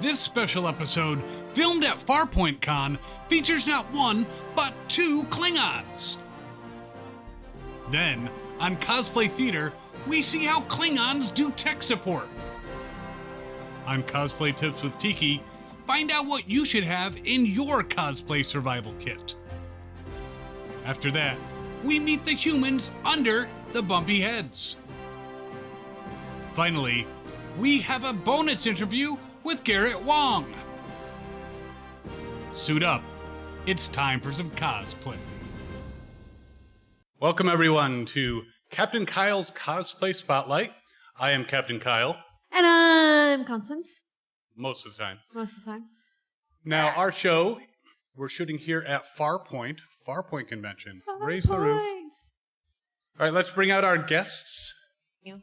This special episode, filmed at Farpoint Con, features not one, but two Klingons. Then, on Cosplay Theatre, we see how Klingons do tech support. On Cosplay Tips with Tiki, find out what you should have in your cosplay survival kit. After that, we meet the humans under the bumpy heads. Finally, we have a bonus interview with Garrett Wang. Suit up. It's time for some cosplay. Welcome everyone to Captain Kyle's Cosplay Spotlight. I am Captain Kyle. And I'm Constance. Most of the time. Most of the time. Now, our show, we're shooting here at Farpoint Convention. Raise the roof. All right, let's bring out our guests. Yeah.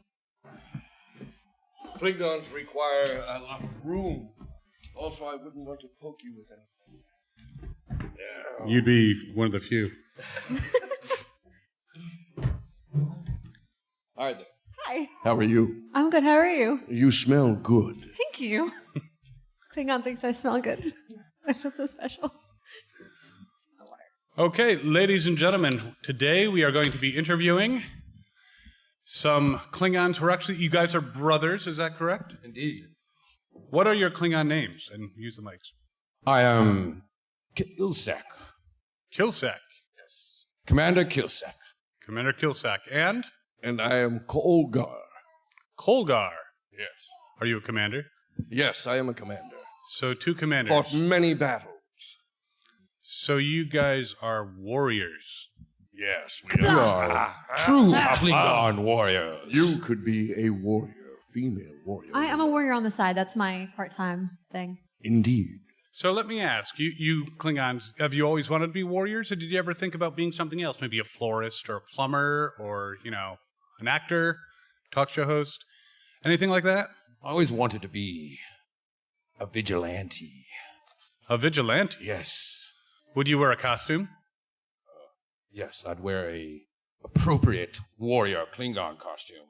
Klingons require a lot of room. Also, I wouldn't want to poke you with anything. Yeah. You'd be one of the few. Hi there. Hi. How are you? I'm good. How are you? You smell good. Thank you. Klingon thinks I smell good. I feel so special. Okay, ladies and gentlemen, today we are going to be interviewing some Klingons who are actually, you guys are brothers, is that correct? Indeed. What are your Klingon names? And use the mics. I am Kilsack. Kilsack. Yes. Commander Kilsack. Commander Kilsack. And? And I am Kolgar. Kolgar. Yes. Are you a commander? Yes, I am a commander. So two commanders. Fought many battles. So you guys are warriors. Yes, we are. True Klingon warriors. You could be a warrior, female warrior. I am a warrior on the side. That's my part-time thing. Indeed. So let me ask, you Klingons, have you always wanted to be warriors, or did you ever think about being something else? Maybe a florist or a plumber or, an actor, talk show host, anything like that? I always wanted to be a vigilante. A vigilante? Yes. Would you wear a costume? Yes, I'd wear a appropriate warrior Klingon costume.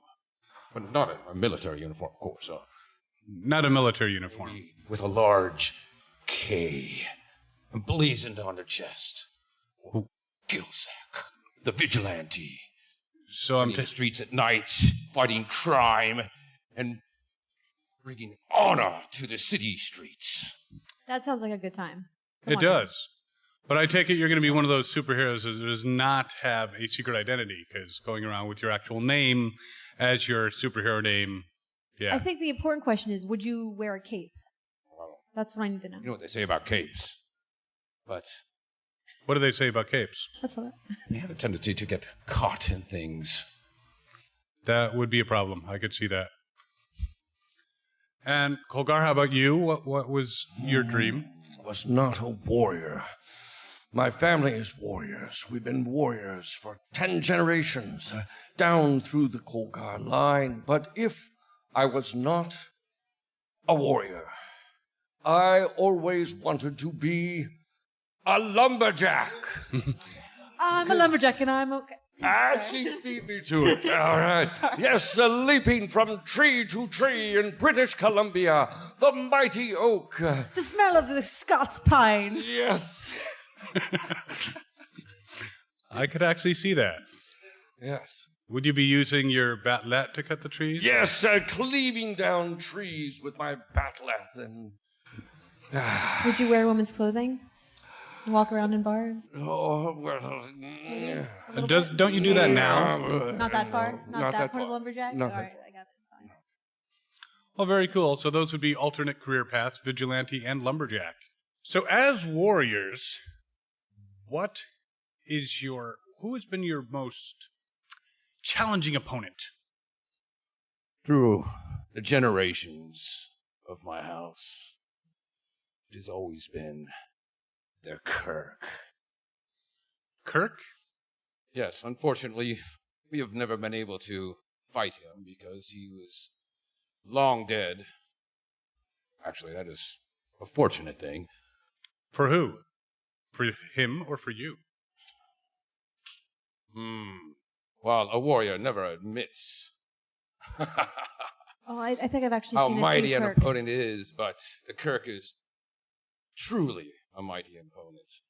But not a military uniform, of course. Not a military uniform. With a large K emblazoned on the chest. Kilsack, the vigilante. So I'm in the streets at night, fighting crime, and bringing honor to the city streets. That sounds like a good time. It does. But I take it you're going to be one of those superheroes that does not have a secret identity, because going around with your actual name as your superhero name, yeah. I think the important question is, would you wear a cape? Well, that's what I need to know. you know what they say about capes. But what do they say about capes? That's what they have a tendency to get caught in things. That would be a problem. I could see that. And Kolgar, how about you? What was your dream? I was not a warrior. My family is warriors. We've been warriors for 10 generations, down through the Kolgar line. But if I was not a warrior, I always wanted to be a lumberjack. I'm a lumberjack and I'm okay. She beat me to it. All right. Yes, leaping from tree to tree in British Columbia, the mighty oak. The smell of the Scots pine. Yes. I could actually see that. Yes. Would you be using your bat'let to cut the trees? Yes, cleaving down trees with my bat'let and... Would you wear women's clothing? And walk around in bars? Oh, well... Don't you do that now? Not that far? Not that part of far. lumberjack? Not All that right, I got it. It's fine. Well, very cool. So those would be alternate career paths, vigilante and lumberjack. So as warriors, who has been your most challenging opponent? Through the generations of my house, it has always been their Kirk. Kirk? Yes, unfortunately, we have never been able to fight him because he was long dead. Actually, that is a fortunate thing. For who? For him or for you? Well, a warrior never admits Oh, I think I've actually how seen mighty a an few Kirks. opponent is, but the Kirk is truly a mighty opponent.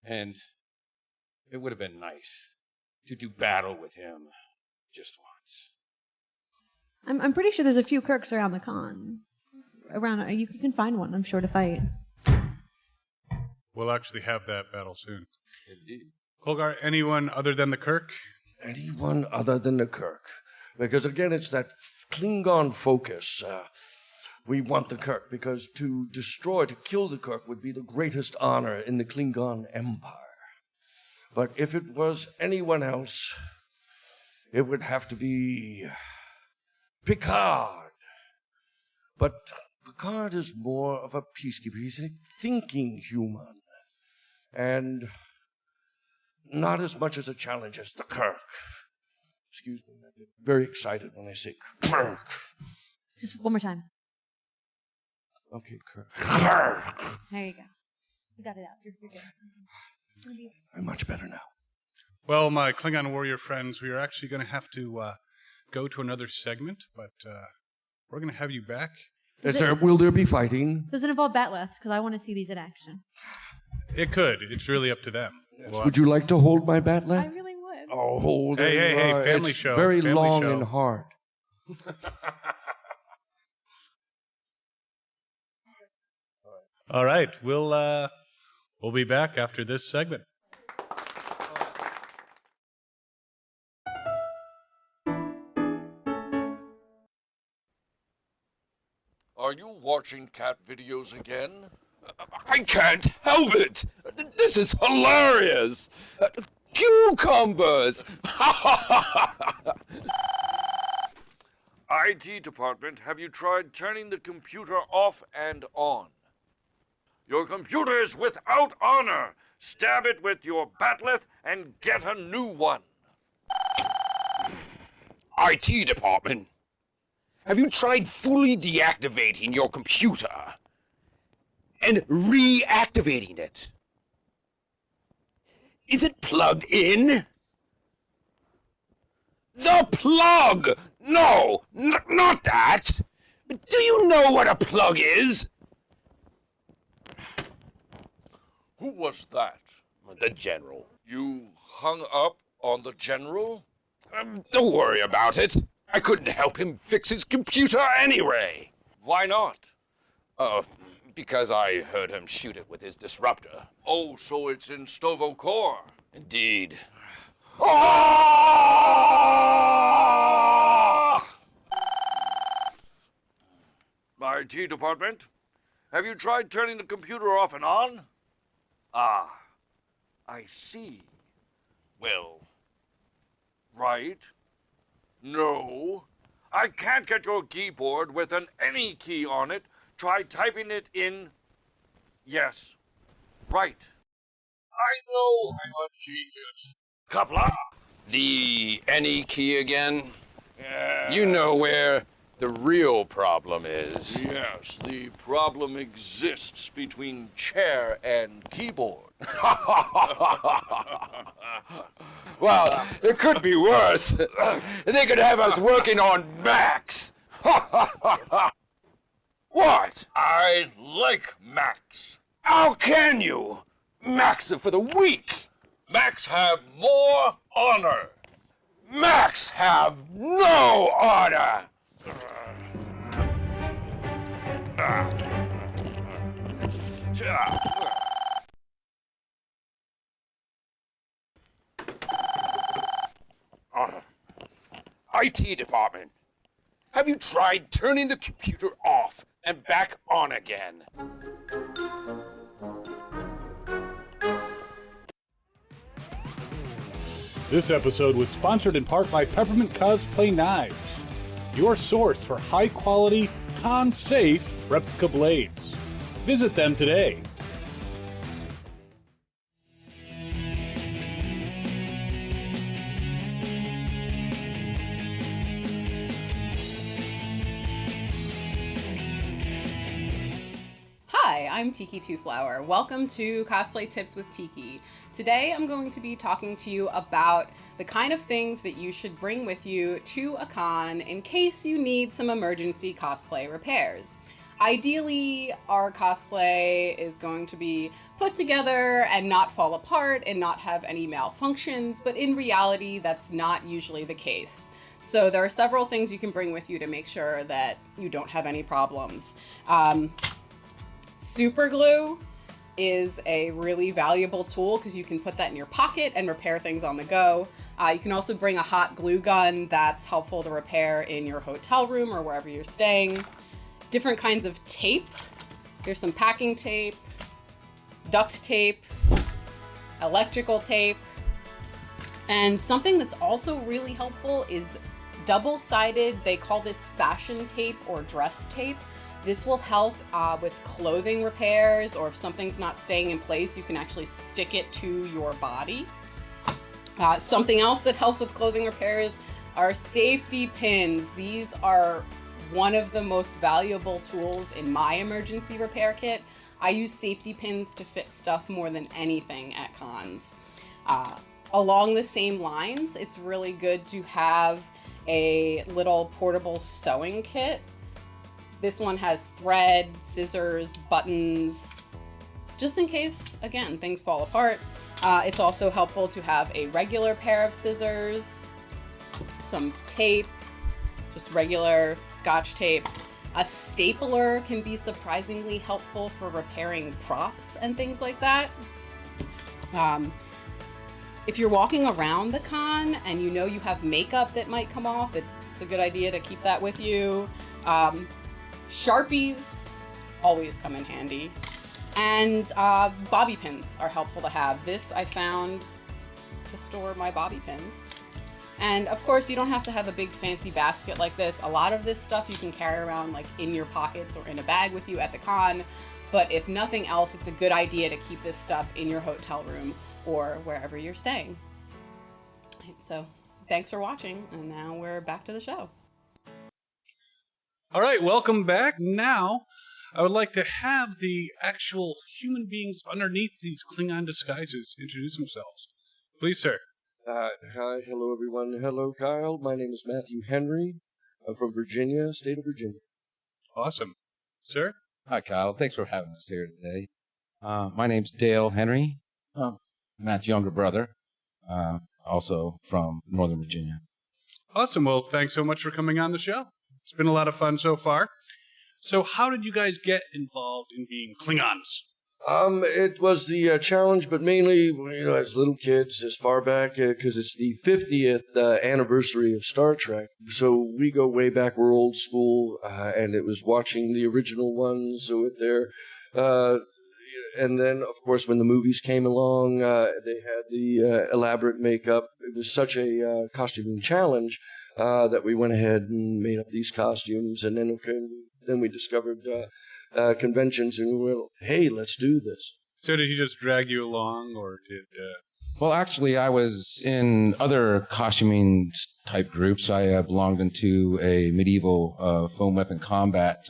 And it would have been nice to do battle with him just once. I'm pretty sure there's a few Kirks around the con. You can find one, I'm sure, to fight. We'll actually have that battle soon. Indeed. Holgar, anyone other than the Kirk? Anyone other than the Kirk. Because again, it's that Klingon focus. We want the Kirk because to kill the Kirk would be the greatest honor in the Klingon Empire. But if it was anyone else, it would have to be Picard. But Picard is more of a peacekeeper. He's a thinking human. And not as much as a challenge as the Kirk. Excuse me, I get very excited when I say Kirk. Just one more time. Okay, Kirk. There you go. You got it out. You're good. I'm much better now. Well, my Klingon warrior friends, we are actually going to have to go to another segment, but we're going to have you back. Will there be fighting? Does it involve batleths? Because I want to see these in action. It could. It's really up to them. Yes. Would you like to hold my batlet? I really would. Oh, hold it. Hey, family it's show. Very family long show. and hard. All right, we'll be back after this segment. Are you watching cat videos again? I can't help it. This is hilarious. Cucumbers. IT department, have you tried turning the computer off and on? Your computer is without honor. Stab it with your batleth and get a new one. IT department, have you tried fully deactivating your computer and reactivating it? Is it plugged in? The plug! No, not that. Do you know what a plug is? Who was that? The general. You hung up on the general? Don't worry about it. I couldn't help him fix his computer anyway. Why not? Because I heard him shoot it with his disruptor. Oh, so it's in Stovo Core. Indeed. IT department, have you tried turning the computer off and on? Ah, I see. Well, right? No. I can't get your keyboard with an any key on it. Try typing it in. Yes. Right. I know I'm a genius. Kapla. The any key again? You know where the real problem is. Yes, the problem exists between chair and keyboard. Well, it could be worse. They could have us working on Macs. What? I like Macs. How can you? Macs are for the weak. Macs have more honor. Macs have no honor. IT department, have you tried turning the computer off and back on again? This episode was sponsored in part by Peppermint Cosplay Knives, your source for high-quality, con-safe replica blades. Visit them today. Hi, I'm Tiki Twoflower. Welcome to Cosplay Tips with Tiki. Today I'm going to be talking to you about the kind of things that you should bring with you to a con in case you need some emergency cosplay repairs. Ideally, our cosplay is going to be put together and not fall apart and not have any malfunctions, but in reality, that's not usually the case. So there are several things you can bring with you to make sure that you don't have any problems. Super glue is a really valuable tool because you can put that in your pocket and repair things on the go. You can also bring a hot glue gun that's helpful to repair in your hotel room or wherever you're staying. Different kinds of tape. Here's some packing tape, duct tape, electrical tape, and something that's also really helpful is double-sided, they call this fashion tape or dress tape. This will help with clothing repairs, or if something's not staying in place, you can actually stick it to your body. Something else that helps with clothing repairs are safety pins. These are one of the most valuable tools in my emergency repair kit. I use safety pins to fit stuff more than anything at cons. Along the same lines, it's really good to have a little portable sewing kit. This one has thread, scissors, buttons, just in case, again, things fall apart. It's also helpful to have a regular pair of scissors, some tape, just regular Scotch tape. A stapler can be surprisingly helpful for repairing props and things like that. If you're walking around the con and you know you have makeup that might come off, it's a good idea to keep that with you. Sharpies always come in handy. And bobby pins are helpful to have. This I found to store my bobby pins. And of course, you don't have to have a big fancy basket like this. A lot of this stuff you can carry around like in your pockets or in a bag with you at the con. But if nothing else, it's a good idea to keep this stuff in your hotel room or wherever you're staying. So thanks for watching, and now we're back to the show. All right, welcome back. Now, I would like to have the actual human beings underneath these Klingon disguises introduce themselves. Please, sir. Hi, hello everyone. Hello, Kyle. My name is Matthew Henry. I'm from Virginia, state of Virginia. Awesome. Sir? Hi, Kyle. Thanks for having us here today. My name's Dale Henry. Matt's younger brother, also from Northern Virginia. Awesome. Well, thanks so much for coming on the show. It's been a lot of fun so far. So how did you guys get involved in being Klingons? It was the challenge, but mainly, as little kids, as far back, because it's the 50th anniversary of Star Trek. So we go way back, we're old school, and it was watching the original ones with their, and then, of course, when the movies came along, they had the elaborate makeup. It was such a costuming challenge that we went ahead and made up these costumes, and then we discovered conventions, and we went, hey, let's do this. So did he just drag you along, or did... Well, actually, I was in other costuming type groups. I belonged into a medieval foam weapon combat,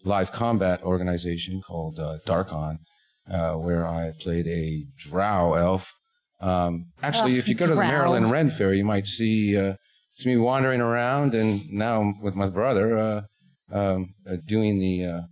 live combat organization called Darkon, where I played a drow elf. Actually, if you go to the Maryland Ren Fair, you might see me wandering around, and now with my brother doing the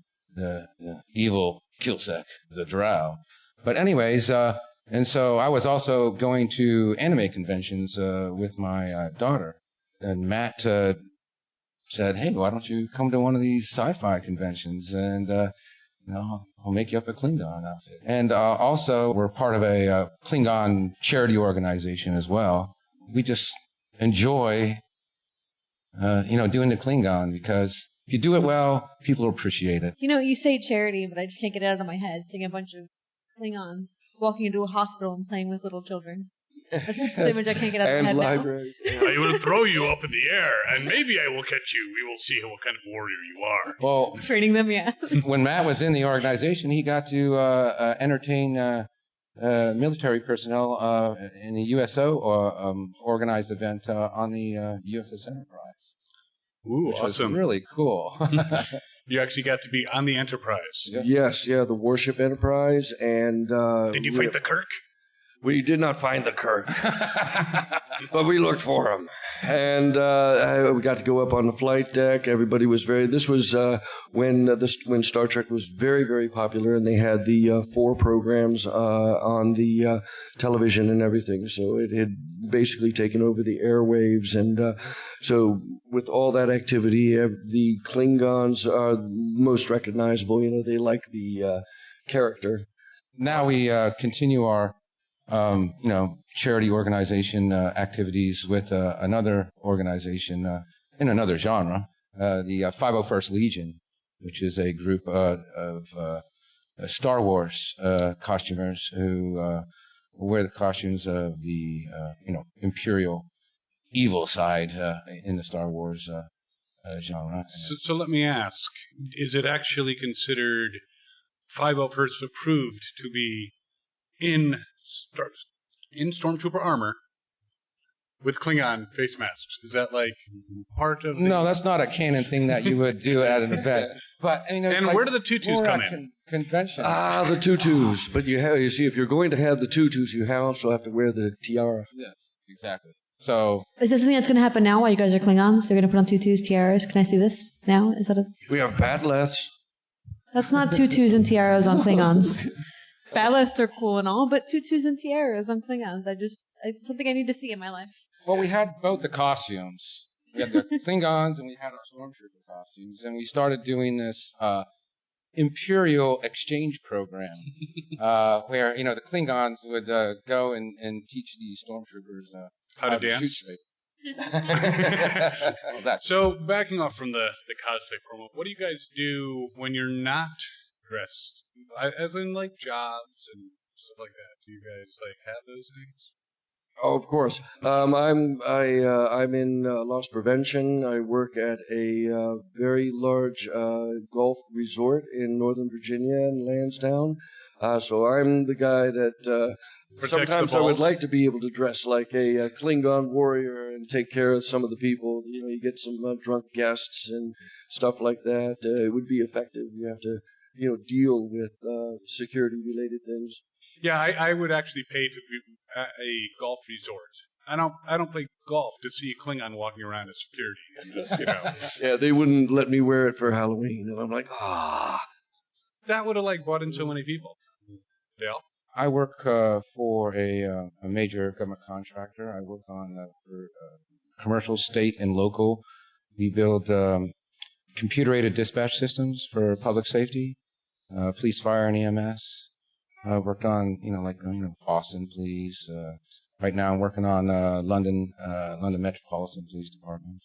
evil Kilsec, the drow. But anyways, and so I was also going to anime conventions with my daughter. And Matt said, hey, why don't you come to one of these sci-fi conventions, and I'll make you up a Klingon outfit. And also, we're part of a Klingon charity organization as well. We just enjoy, doing the Klingon, because if you do it well, people appreciate it. You say charity, but I just can't get it out of my head, seeing a bunch of Klingons walking into a hospital and playing with little children. That's just the image I can't get out of my head libraries. I will throw you up in the air, and maybe I will catch you. We will see what kind of warrior you are. Well, Training them, yeah. When Matt was in the organization, he got to entertain military personnel in the USO organized event on the USS Enterprise. Ooh, which awesome. was really cool. You actually got to be on the Enterprise. Yes, the Warship Enterprise, and Did you fight the Kirk? we did not find the Kirk, but we looked for him, and we got to go up on the flight deck. Everybody was This was when Star Trek was very, very popular, and they had the 4 programs on the television and everything. So it had basically taken over the airwaves, and so with all that activity, the Klingons are most recognizable. They like the character. Now we continue our charity organization activities with another organization in another genre, the 501st Legion, which is a group of Star Wars costumers who wear the costumes of the Imperial evil side in the Star Wars genre. So let me ask, is it actually considered 501st approved to be in Stormtrooper armor with Klingon face masks? Is that like part of the... No, that's not a canon thing that you would do at an event. But and where do the tutus come in? Convention. The tutus. But you see, if you're going to have the tutus, you also have to wear the tiara. Yes, exactly. So Is this something that's going to happen now while you guys are Klingons? You're going to put on tutus, tiaras? Can I see this now? Is that a... We have batleths. That's not tutus and tiaras on Klingons. Batleths are cool and all, but tutus and tiaras on Klingons. It's something I need to see in my life. well, we had both the costumes. We had the Klingons and we had our Stormtrooper costumes, and we started doing this Imperial exchange program where the Klingons would go and teach the Stormtroopers How to dance? shoot straight. Well, So backing off from the cosplay for a moment, what do you guys do when you're not dressed? As in like jobs and stuff like that. Do you guys like have those things? Oh, of course. I'm in loss prevention. I work at a very large golf resort in Northern Virginia in Lansdowne. So I'm the guy that sometimes I would like to be able to dress like a Klingon warrior and take care of some of the people. You get some drunk guests and stuff like that. It would be effective. You have to deal with security-related things. Yeah, I would actually pay to be at a golf resort. I don't play golf to see a Klingon walking around as security. And just, Yeah, they wouldn't let me wear it for Halloween, and I'm like, That would have brought in so many people. Dale? I work for a major government contractor. I work on for commercial, state, and local. We build computer-aided dispatch systems for public safety, police, fire, and EMS. I worked on, Boston Police. Right now, I'm working on London Metropolitan Police Department.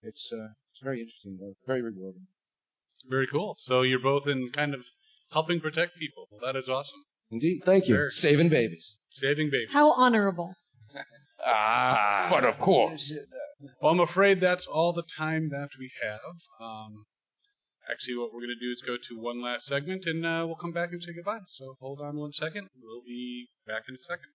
It's very interesting, very rewarding. Very cool. So you're both in kind of helping protect people. Well, that is awesome. Indeed. thank you. Very- Saving babies. Saving babies. How honorable. But of course. Well, I'm afraid that's all the time that we have. Actually, what we're going to do is go to one last segment, and we'll come back and say goodbye. So hold on 1 second. We'll be back in a second.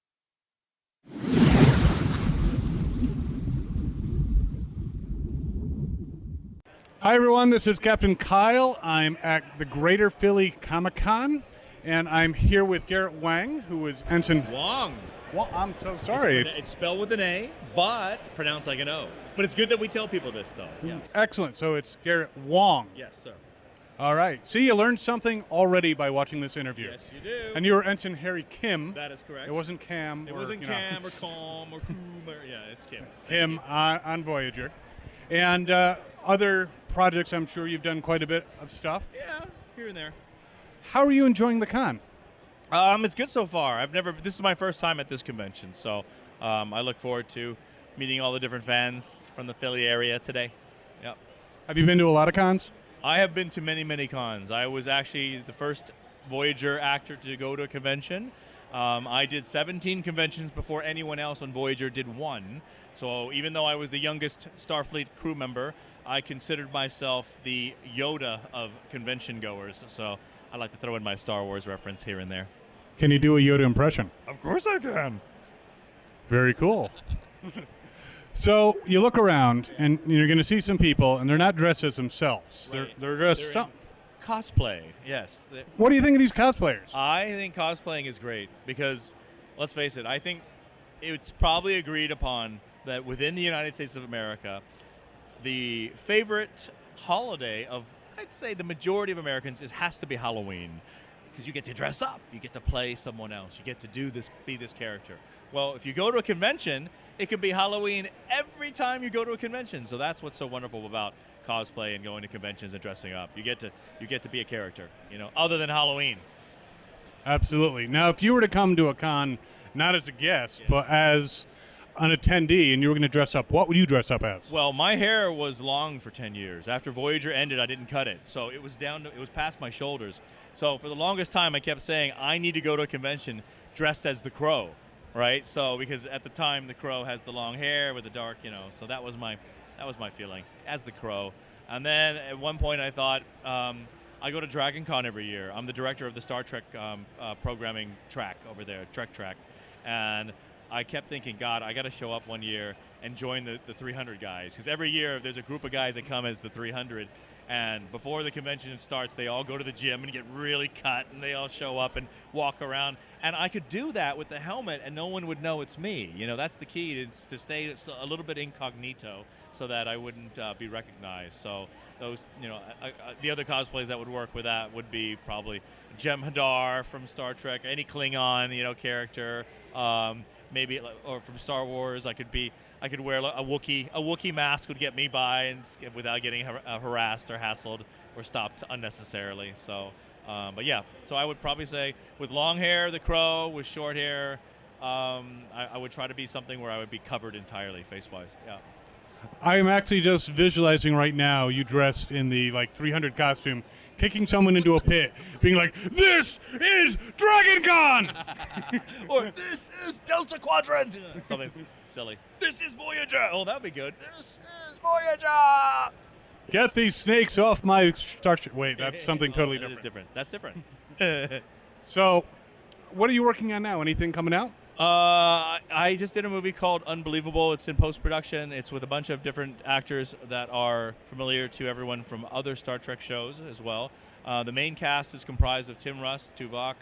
Hi, everyone. This is Captain Kyle. I'm at the Greater Philly Comic-Con, and I'm here with Garrett Wang, who is Ensign... Wang. Well, I'm so sorry. It's spelled with an A, but pronounced like an O. But it's good that we tell people this, though. Yes. Excellent. So it's Garrett Wang. Yes, sir. All right. See, you learned something already by watching this interview. Yes, you do. And you were Ensign Harry Kim. That is correct. It wasn't Cam. It or, wasn't you know, Cam or Com or Coom or it's Kim. Kim on Voyager. And other projects, I'm sure you've done quite a bit of stuff. Yeah, here and there. How are you enjoying the con? It's good so far. This is my first time at this convention, so I look forward to meeting all the different fans from the Philly area today. Yep. Have you been to a lot of cons? I have been to many, many cons. I was actually the first Voyager actor to go to a convention. I did 17 conventions before anyone else on Voyager did one. So even though I was the youngest Starfleet crew member, I considered myself the Yoda of convention goers. So I like to throw in my Star Wars reference here and there. Can you do a Yoda impression? Of course I can. Very cool. So you look around, and you're going to see some people, and they're not dressed as themselves. Right. They're dressed. They're in cosplay, yes. What do you think of these cosplayers? I think cosplaying is great because, let's face it, I think it's probably agreed upon that within the United States of America, the favorite holiday of, I'd say, the majority of Americans has to be Halloween. Because you get to dress up, you get to play someone else, you get to do this, be this character. Well, if you go to a convention, it can be Halloween every time you go to a convention. So that's what's so wonderful about cosplay and going to conventions and dressing up. You get to be a character, other than Halloween. Absolutely. Now, if you were to come to a con, not as a guest, but as an attendee, and you were going to dress up, what would you dress up as? Well, my hair was long for 10 years. After Voyager ended, I didn't cut it. So it was past my shoulders. So for the longest time, I kept saying, I need to go to a convention dressed as the Crow, right? So because at the time, the Crow has the long hair with the dark, so that was my feeling, as the Crow. And then at one point, I thought, I go to Dragon Con every year. I'm the director of the Star Trek programming track over there, Trek Track. And I kept thinking, God, I got to show up one year and join the 300 guys. Because every year there's a group of guys that come as the 300. And before the convention starts, they all go to the gym and get really cut. And they all show up and walk around. And I could do that with the helmet and no one would know it's me. That's the key, to stay a little bit incognito so that I wouldn't be recognized. So those, the other cosplays that would work with that would be probably Jem'Hadar from Star Trek, any Klingon, character. Maybe, or from Star Wars, I could wear a Wookiee. A Wookiee mask would get me by and without getting harassed or hassled or stopped unnecessarily. So, but yeah, so I would probably say with long hair, the Crow. With short hair, I would try to be something where I would be covered entirely face-wise. Yeah. I'm actually just visualizing right now you dressed in the 300 costume, kicking someone into a pit, being like, "This is Dragon Con!" Or, "This is Delta Quadrant!" Something silly. "This is Voyager!" Oh, that'd be good. "This is Voyager!" Get these snakes off my starship. Wait, that's something totally different. That's different. So, what are you working on now? Anything coming out? I just did a movie called Unbelievable. It's in post-production. It's with a bunch of different actors that are familiar to everyone from other Star Trek shows as well. The main cast is comprised of Tim Russ, Tuvok,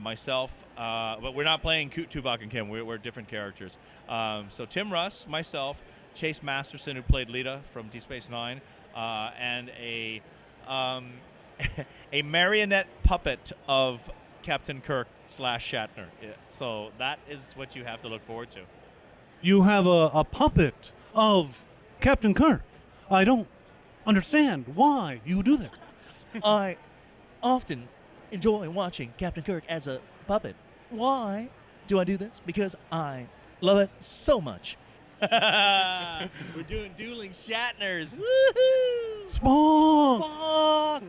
myself, but we're not playing Tuvok and Kim. We're different characters. So Tim Russ, myself, Chase Masterson, who played Lita from Deep Space Nine, and a marionette puppet of Captain Kirk / Shatner. Yeah. So that is what you have to look forward to. You have a puppet of Captain Kirk. I don't understand why you do that. I often enjoy watching Captain Kirk as a puppet. Why do I do this? Because I love it so much. We're doing dueling Shatners. Woohoo! Spock!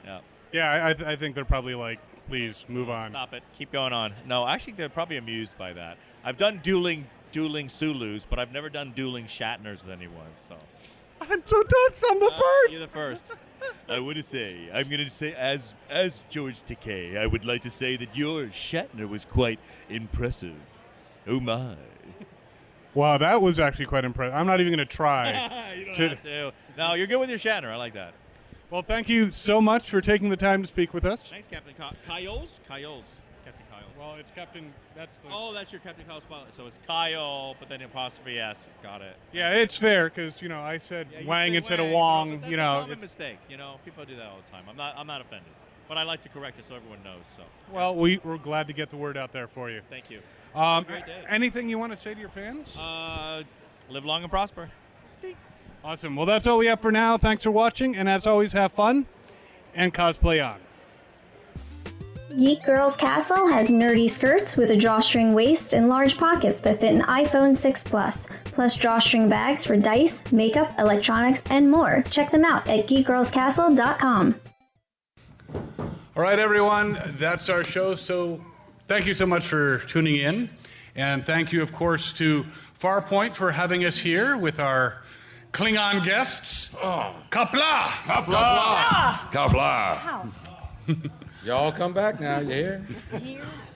Yeah. Yeah, I think they're probably like, please move on. Stop it. Keep going on. No, actually, they're probably amused by that. I've done dueling Sulus, but I've never done dueling Shatners with anyone. So I'm so touched. I'm the first. You're the first. I'm going to say, as George Takei, I would like to say that your Shatner was quite impressive. Oh my. Wow, that was actually quite impressive. I'm not even going to try. You don't have to. No, you're good with your Shatner. I like that. Well, thank you so much for taking the time to speak with us. Thanks, Captain Kyle's? Captain Kyle's. Well, it's Captain. That's the. Oh, that's your Captain Kyle Spotlite. So it's Kyle, but then apostrophe S. Got it. Yeah, it's fair because I said Wang instead of Wong. So that's a common mistake. People do that all the time. I'm not offended, but I like to correct it so everyone knows. So. Well, we're glad to get the word out there for you. Thank you. Have a great day. Anything you want to say to your fans? Live long and prosper. Awesome. Well, that's all we have for now. Thanks for watching, and as always, have fun and cosplay on. Geek Girls Castle has nerdy skirts with a drawstring waist and large pockets that fit an iPhone 6 Plus drawstring bags for dice, makeup, electronics, and more. Check them out at geekgirlscastle.com. All right, everyone, that's our show. So thank you so much for tuning in, and thank you, of course, to Farpoint for having us here with our Klingon guests. Kapla! Kapla! Kapla! Y'all come back now, you hear?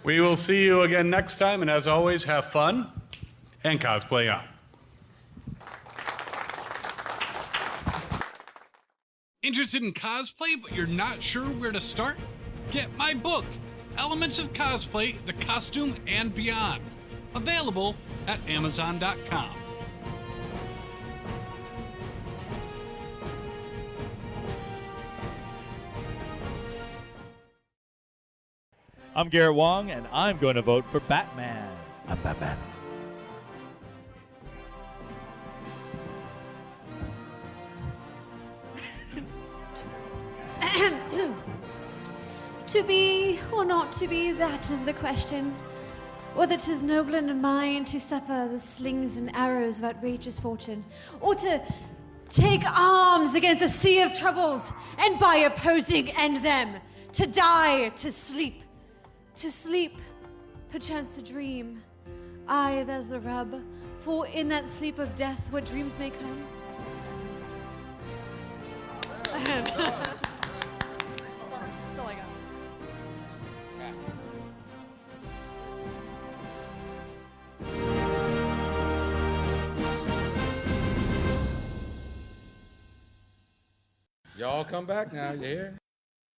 We will see you again next time, and as always, have fun and cosplay on. Interested in cosplay, but you're not sure where to start? Get my book, Elements of Cosplay, The Costume and Beyond. Available at Amazon.com. I'm Garrett Wang, and I'm going to vote for Batman. I'm Batman. To be or not to be, that is the question. Whether 'tis noble in mind to suffer the slings and arrows of outrageous fortune, or to take arms against a sea of troubles, and by opposing end them, to die, to sleep, perchance to dream. Aye, there's the rub, for in that sleep of death what dreams may come. That's all I got. Y'all come back now, you hear?